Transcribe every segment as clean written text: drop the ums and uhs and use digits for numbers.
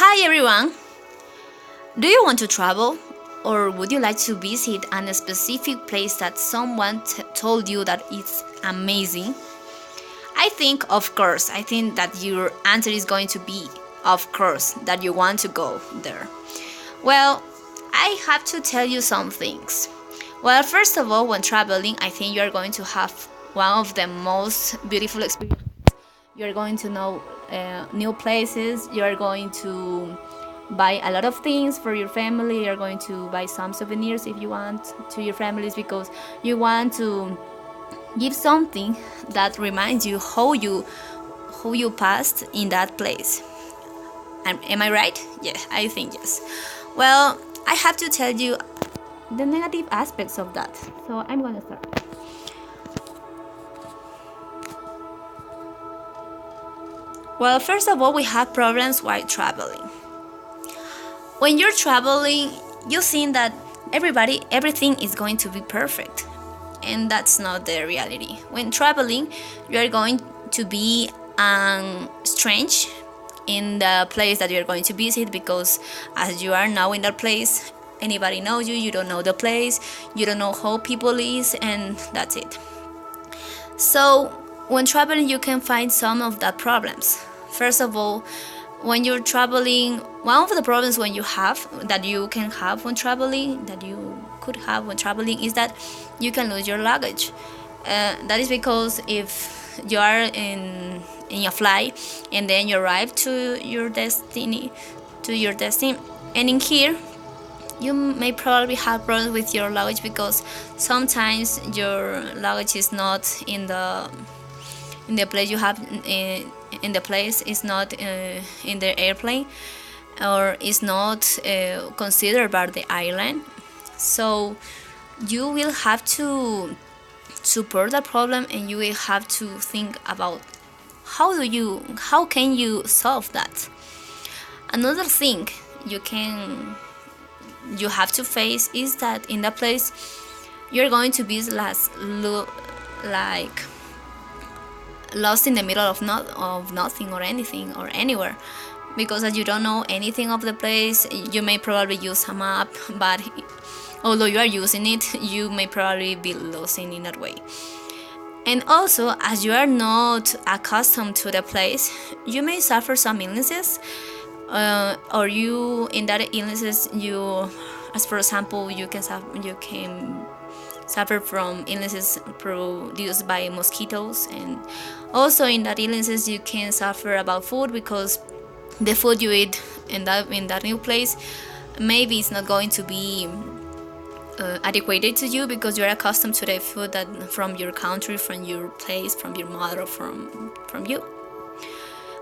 Hi everyone! Do you want to travel? Or would you like to visit a specific place that someone told you that it's amazing? I think that your answer is going to be, of course, that you want to go there. Well, I have to tell you some things. Well, first of all, when traveling, I think you are going to have one of the most beautiful experiences. You are going to know new places. You are going to buy a lot of things for your family. You're going to buy some souvenirs if you want to your families because you want to give something that reminds you how you passed in that place. Am I right? Yeah, I think yes. Well, I have to tell you the negative aspects of that. So I'm gonna start. Well, first of all, we have problems while traveling. When you're traveling, you think that everything is going to be perfect, and that's not the reality. When traveling, you are going to be strange in the place that you're going to visit because as you are now in that place, anybody knows you. You don't know the place, you don't know how people is, and that's it. So when traveling, you can find some of the problems. First of all, when you're traveling, one of the problems when you have that you can have when traveling that you could have when traveling is that you can lose your luggage. That is because if you are in a flight and then you arrive to your destiny, and in here you may probably have problems with your luggage because sometimes your luggage is not in the place you have in the place is not in the airplane or is not considered by the airline. So you will have to support the problem and you will have to think about how can you solve that. Another thing you have to face is that in that place you're going to be like lost in the middle of nothing or anything or anywhere, because as you don't know anything of the place, you may probably use a map, but although you are using it, you may probably be losing in that way. And also, as you are not accustomed to the place, you may suffer some illnesses, or you in that illnesses you, as for example, you can suffer from illnesses produced by mosquitoes, and also in that illnesses you can suffer about food because the food you eat in that new place maybe it's not going to be adequate to you because you're accustomed to the food that from your country, from your place, from your mother, from you.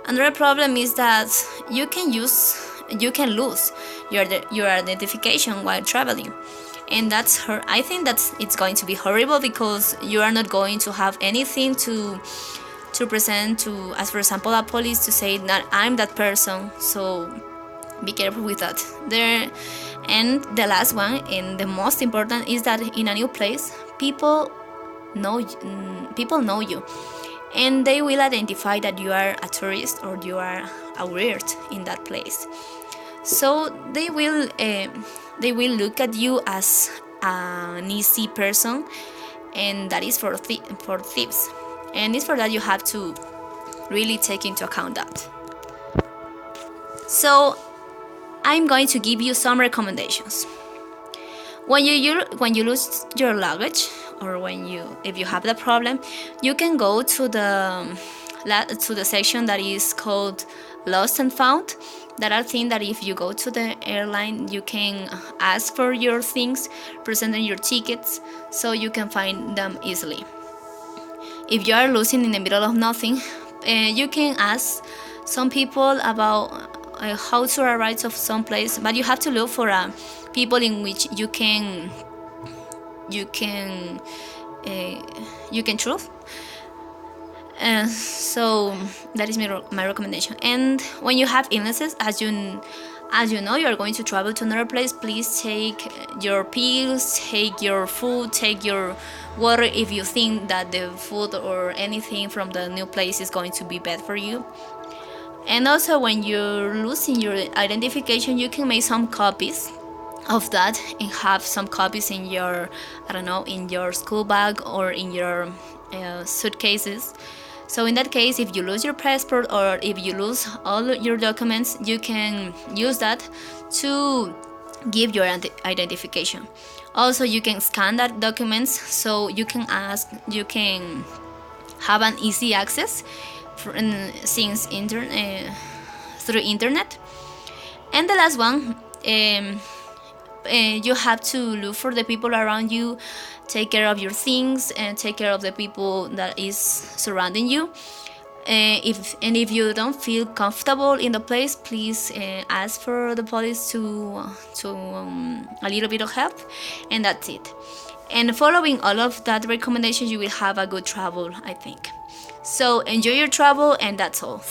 Another problem is that you can lose your identification while traveling, and I think it's going to be horrible because you are not going to have anything to present to, as for example, a police to say that I'm that person. So be careful with that there. And the last one and the most important is that in a new place people know you, and they will identify that you are a tourist or you are a weird in that place. So they will look at you as an easy person, and that is for thieves. And it's for that you have to really take into account that. So I'm going to give you some recommendations. When you lose your luggage, or if you have the problem, you can go to the section that is called Lost and Found. There are things that if you go to the airline, you can ask for your things, presenting your tickets, so you can find them easily. If you are losing in the middle of nothing, you can ask some people about how to arrive to some place, but you have to look for people in which you can trust. So that is my recommendation. And when you have illnesses, as you know you are going to travel to another place, please take your pills, take your food, take your water if you think that the food or anything from the new place is going to be bad for you. And also, when you're losing your identification, you can make some copies of that and have some copies in your, I don't know, in your school bag or in your suitcases. So in that case, if you lose your passport or if you lose all your documents, you can use that to give your identification. Also, you can scan that documents, so you can have an easy access since through internet. And the last one, you have to look for the people around you, take care of your things, and take care of the people that is surrounding you. If you don't feel comfortable in the place, please ask for the police to a little bit of help, and that's it. And following all of that recommendations, you will have a good travel, I think. So enjoy your travel, and that's all.